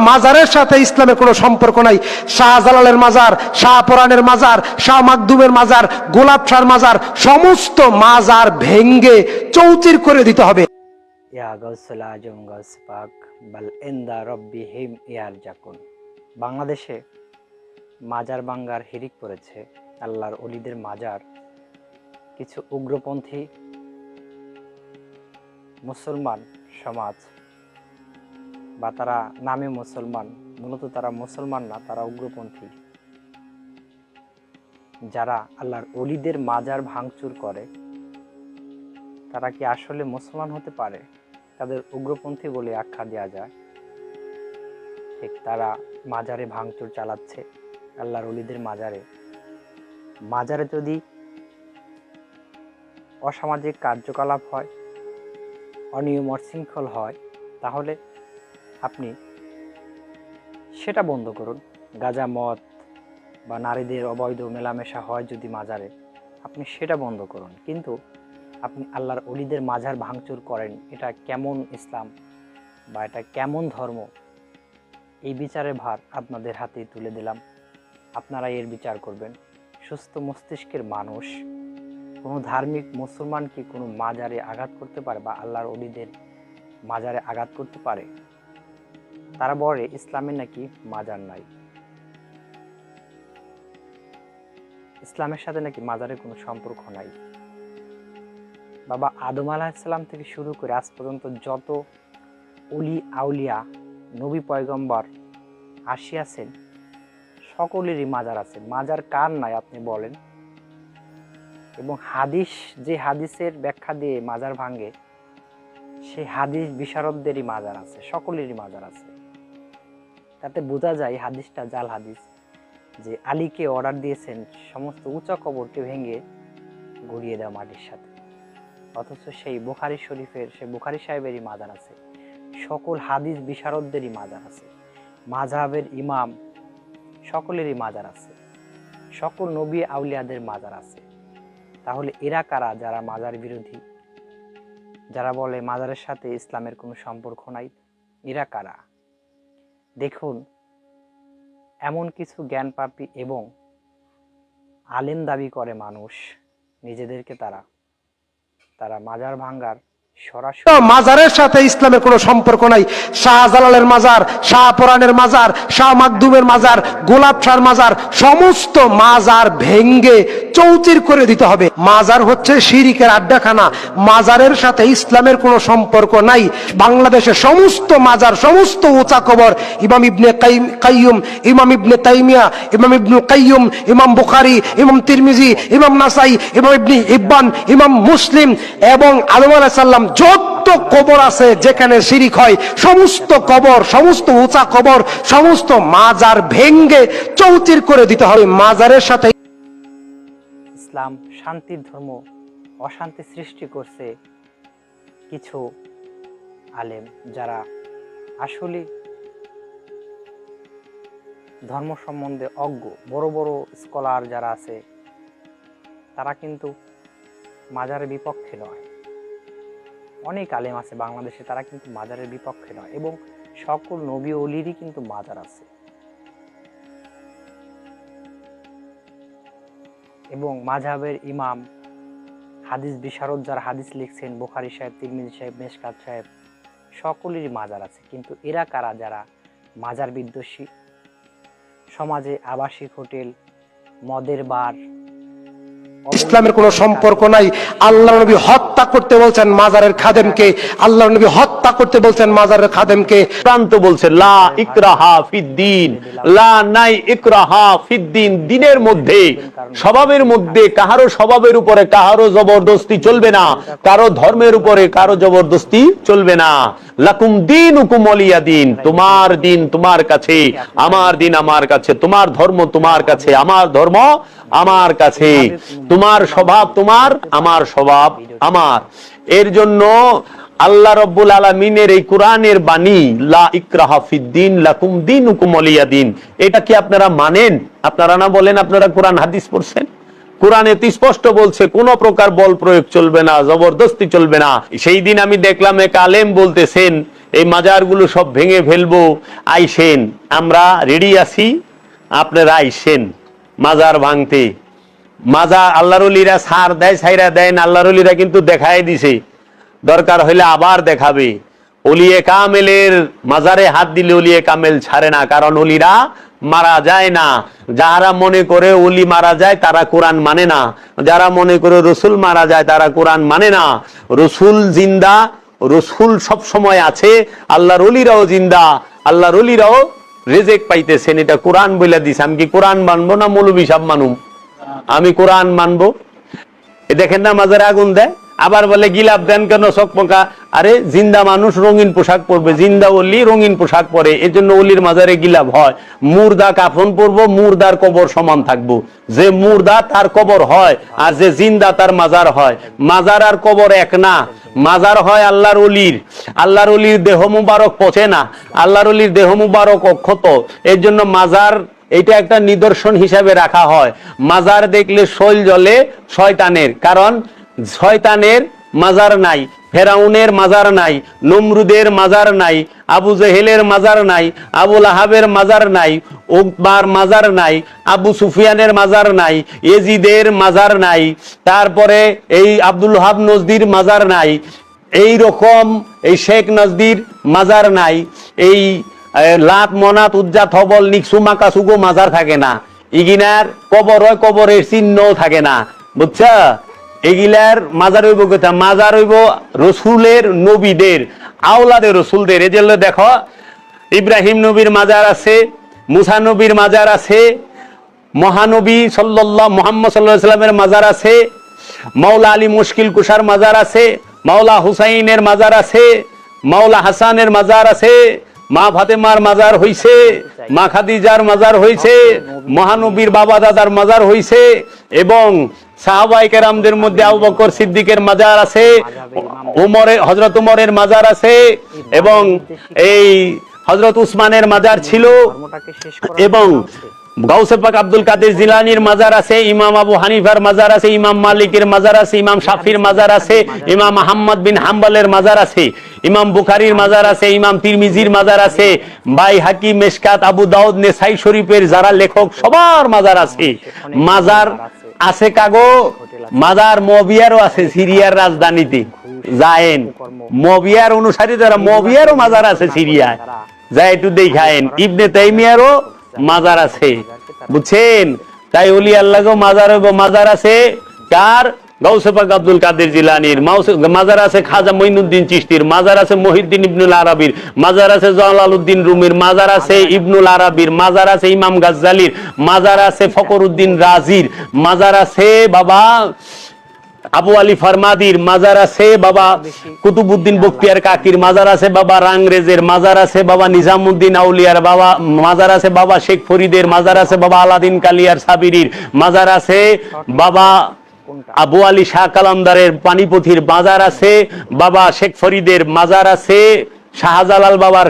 মাজারের সাথে ইসলামের কোনো সম্পর্ক নাই। শাহজালালের মাজার, শাহপরানের মাজার, শাহ মাকদুমের মাজার, গোলাপ শাহর মাজার, সমস্ত মাজার ভেঙ্গে চৌচির করে দিতে হবে। ইয়া গাউসুল আজম গাউস পাক বাল ইনদা রব্বিহিম ইয়ারজাকুন। বাংলাদেশে মাজার ভাঙ্গার হিরিক পড়েছে আল্লাহর ওলিদের মাজার। কিছু উগ্রপন্থী মুসলমান সমাজ, বা তারা নামে মুসলমান, মূলত তারা মুসলমান না, তারা উগ্রপন্থী, যারা আল্লাহর ওলিদের মাজার ভাঙচুর করে, তারা কি আসলে মুসলমান হতে পারে? তাদের উগ্রপন্থী বলে আখ্যা দেওয়া যায়। ঠিক তারা মাজারে ভাঙচুর চালাচ্ছে, আল্লাহর ওলিদের মাজারে। মাজারে যদি অসামাজিক কার্যকলাপ হয়, অনিয়ম অশৃঙ্খল হয়, তাহলে আপনি সেটা বন্ধ করুন। গাঁজা, মদ বা নারীদের অবৈধ মেলামেশা হয় যদি মাজারে, আপনি সেটা বন্ধ করুন। কিন্তু আপনি আল্লাহর ওলিদের মাজার ভাঙচুর করেন, এটা কেমন ইসলাম বা এটা কেমন ধর্ম? এই বিচারের ভার আপনাদের হাতে তুলে দিলাম, আপনারা এর বিচার করবেন। সুস্থ মস্তিষ্কের মানুষ, কোনো ধার্মিক মুসলমান কি কোনো মাজারে আঘাত করতে পারে বা আল্লাহর ওলিদের মাজারে আঘাত করতে পারে? তারা বলে ইসলামে নাকি মাজার নাই, ইসলামের সাথে নাকি মাজারের কোনো সম্পর্ক নাই। বাবা আদম আলাইহিসসালাম থেকে শুরু করে আজ পর্যন্ত যত ওলি আউলিয়া, নবী পয়গম্বর আসিয়াছেন, সকলেরই মাজার আছে। মাজার কার নাই আপনি বলেন? এবং হাদিস, যে হাদিসের ব্যাখ্যা দিয়ে মাজার ভাঙে, সেই হাদিস বিশারদদেরই মাজার আছে, সকলেরই মাজার আছে। তাতে বোঝা যায় হাদিসটা জাল হাদিস, যে আলীকে অর্ডার দিয়েছেন সমস্ত উঁচা কবরকে ভেঙে গড়িয়ে দেওয়া মাটির সাথে, অথচ সেই বুখারী শরীফের, সেই বুখারী সাহেবেরই মাজার আছে, সকল হাদিস বিশারদদেরই মাজার আছে, মাযহাবের ইমাম সকলেরই মাজার আছে, সকল নবী আউলিয়াদের মাজার আছে। তাহলে এরা কারা যারা মাজার বিরোধী, যারা বলে মাজারের সাথে ইসলামের কোনো সম্পর্ক নাই? এরা কারা? দেখুন, এমন কিছু জ্ঞানপাপী এবং আলেম দাবি করে মানুষ নিজেদেরকে, তারা মাজার ভাঙ্গার সরাসরি মাজারের সাথে ইসলামের কোনো সম্পর্ক নাই। শাহজালালের মাজার, শাহপরানের মাজার, শাহ মাকদুমের মাজার, গোলাপ শাহর মাজার, সমস্ত মাজার ভেঙ্গে চৌচির করে দিতে হবে। মাজার হচ্ছে শিরিকের আড্ডাখানা, মাজারের সাথে ইসলামের কোনো সম্পর্ক নাই। বাংলাদেশে সমস্ত মাজার, সমস্ত উঁচা কবর, ইমাম ইবনে কাইয়ুম, ইমাম ইবনে তাইমিয়া, ইমাম ইবনুল কাইয়ুম, ইমাম বুখারী, ইমাম তিরমিজি, ইমাম নাসাই, ইমাম ইবনে ইব্বান, ইমাম মুসলিম এবং আদম আলাইহিস সালাম, যত কবর আছে যেখানে শিরিক হয়, সমস্ত কবর, সমস্ত উঁচা কবর, সমস্ত মাজার ভেঙ্গে চৌচির করে দিতে হবে। মাজারের সাথে ইসলাম শান্তির ধর্ম, অশান্তি সৃষ্টি করছে কিছু আলেম, যারা আসলে ধর্ম সম্বন্ধে অজ্ঞ। বড় বড় স্কলার যারা আছে, তারা কিন্তু মাজারের বিপক্ষে নয়। অনেক আলেম আছে বাংলাদেশে, তারা কিন্তু মাজারের বিপক্ষে নয়, এবং সকল নবী ওলিরই কিন্তু মাজার আছে। এবং মাযহাবের ইমাম, হাদিস বিশারদ যারা হাদিস লিখছেন, বুখারী সাহেব, তিরমিজি সাহেব, মেশকাত সাহেব, সকলেরই মাজার আছে। কিন্তু এরা কারা যারা মাজার বিদ্বেষী? সমাজে আবাসিক হোটেল, মদের বার, ইসলামের কোনো সম্পর্ক নাই। আল্লাহ নবী হত্যা করতে বলছেন মাজারের খাদেমকে, আল্লাহ নবী হত্যা করতে বলছেন মাজারের খাদেমকে। প্রান্ত বলছে লা ইকরাহা ফিদ্দিন, লা নাই ইকরাহা ফিদ্দিন। দ্বীনের মধ্যে, স্বভাবের মধ্যে কারো স্বভাবের উপরে কারো জবরদস্তি চলবে না, কারো ধর্মের উপরে কারো জবরদস্তি চলবে না। লাকুম দীনুকুম ওয়ালিয়া দীন, তোমার দিন তোমার কাছে, আমার দিন আমার কাছে, তোমার ধর্ম তোমার কাছে, আমার ধর্ম আমার কাছে, তোমার স্বভাব তোমার, আমার স্বভাব আমার। এর জন্য আল্লাহ রাব্বুল আলামিনের এই কোরআনের বাণী, লা ইকরাহা ফিদ্দিন লাকুম দীনুকুম ওয়ালিয়া দীন, এটা কি আপনারা মানেন? আপনারা না বলেন আপনারা কোরআন হাদিস পড়ছেন? কোরআনে স্পষ্ট বলছে কোন প্রকার বল প্রয়োগ চলবে না, জবরদস্তি চলবে না। সেই দিন আমি দেখলাম এক আলেম বলতেছেন এই মাজারগুলো সব ভেঙে ফেলবো, আইসেন, আমরা রেডি আছি, আপনারা আইসেন মাজার ভাঙতে। মাজার আল্লাহর ওলিরা সার দেয়, ছাইরা দেয় না, আল্লাহর ওলিরা কিন্তু দেখাই দিছে, দরকার হইলে আবার দেখাবে। ওলিয়ে কামেলের মাজারে হাত দিলে ওলিয়ে কামেল ছাড়ে না, কারণ ওলিরা মারা যায় না। যারা মনে করে ওলি মারা যায় তারা কোরআন মানে না, যারা মনে করে রসুল মারা যায় তারা কোরআন মানে না। রসুল জিন্দা, রসুল সব সময় আছে, আল্লাহর ওলিরাও জিন্দা, আল্লাহর ওলিরাও রেজেক পাইতেছেন, এটা কোরআন বলে দিছে। আমি কি কোরআন মানবো না মৌলবী সাহেব মানুম? আমি কোরআন মানবো। এ দেখেন না মাজারে আগুন দেয়, আবার বলে গিলাপ দেন কেন চকমকা। আরে জিন্দা মানুষ রঙিন পোশাক পরবে, জিন্দা ওলি রঙিন পোশাক পরে, এই জন্য ওলির মাজারে গিলাপ হয়। মুর্দা কাফন পরবো, মুর্দার কবর সমান থাকবো। যে মুর্দা তার কবর হয়, আর যে জিন্দা তার মাজার হয়। মাজার আর কবর এক না, মাজার হয় আল্লাহর ওলির। আল্লাহর ওলির দেহ মুবারক পচে না, আল্লাহর ওলির দেহ মুবারক অক্ষত, এর জন্য মাজার এটা একটা নিদর্শন হিসাবে রাখা হয়। মাজার দেখলে শৈল জ্বলে শয়তানের, কারণ শয়তানের মাজার নাই, ফেরাউনের মাজার নাই, নমরুদের মাজার নাই, আবু জেহেলের মাজার নাই, আবুল আহাবের মাজার নাই, উকবার মাজার নাই, আবু সুফিয়ানের মাজার নাই, এজিদের মাজার নাই, তারপরে এই আব্দুল ওহাব নজদির মাজার নাই, এই রকম এই শেখ নজদির মাজার নাই, এই লাত মনাত উজ্জাত হবল নিকসু মাকাসুগো মাজার থাকে না। ইগিনার কবর হয়, কবরের চিহ্নও থাকে না, বুঝছা? এগুলার মাজার হইব কোথা? মাজার হইব রসুলের, নবীদের, আওলাদের রসুলদের। এই জন্য দেখো ইব্রাহিম নবীর মাজার আছে, মুসা নবীর মাজার আছে, মহানবী সাল্লাল্লাহু মুহাম্মদ সাল্লাল্লাহু আলাইহি ওয়াসাল্লামের মাজার আছে, মাওলা আলী মুশকিল কুশার মাজার আছে, মাওলা হুসাইনের মাজার আছে, মাওলা হাসানের মাজার আছে, মা ফাতেমার মাজার হইছে, মা খাদিজার মাজার হইছে, মহানবীর বাবা দাদার মাজার হইছে, এবং সাহাবায়ে কেরামদের মধ্যে আবু বকর সিদ্দিকের মাজার আছে, হযরত ওমরের মাজার আছে, এবং এই হযরত উসমানের মাজার ছিল, এবং গাউসে পাক আব্দুল কাদের জিলানীর মাজার আছে, ইমাম আবু হানিফার মাজার আছে, ইমাম মালিকের মাজার আছে, ইমাম শাফির মাজার আছে, ইমাম আহমদ বিন হাম্বলের মাজার আছে, ইমাম বুখারীর মাজার আছে, ইমাম তিরমিজির মাজার আছে, বাইহাকি, মেশকাত, আবু দাউদ, নেসাই শরীফের যারা লেখক সবার মাজার আছে। মাজার আছে কাগো, মাজার মবিয়ারও আছে সিরিয়ার রাজধানীতে, যায়েন মবিয়ার অনুসারী যারা, মবিয়ারও মাজার আছে সিরিয়ায়, যা একটু দেখায়েন। ইবনে তাইমিয়ারও মাজার আছে, বুঝছেন? তাই ওলি আল্লাহও মাজার হইব। মাজার আছে কার? গাউসে পাক আব্দুল কাদের জিলানীর মাজার আছে, খাজা মঈনুদ্দিন চিশতির মাজার আছে, মহিউদ্দিন ইবনুল আরাবির মাজার আছে, জালালউদ্দিন রুমির মাজার আছে, ইবনুল আরাবির মাজার আছে, ইমাম গাজ্জালির মাজার আছে, ফখরউদ্দিন রাজির মাজার আছে, বাবা আবু আলী ফারমাদির মাজার আছে, বাবা কুতুবউদ্দিন বখতিয়ার কাকির মাজার আছে, বাবা রাংরেজের মাজার আছে, বাবা নিজামউদ্দিন আউলিয়ার বাবা মাজার আছে, বাবা শেখ ফরিদের মাজার আছে, বাবা আলাদিন কালিয়ার সাবিরির মাজার আছে, বাবা আবু আলী শাহ কালামদারের পানিপথির মাজার আছে, বাবা শেখ ফরিদের মাজার আছে, শাহজালাল বাবার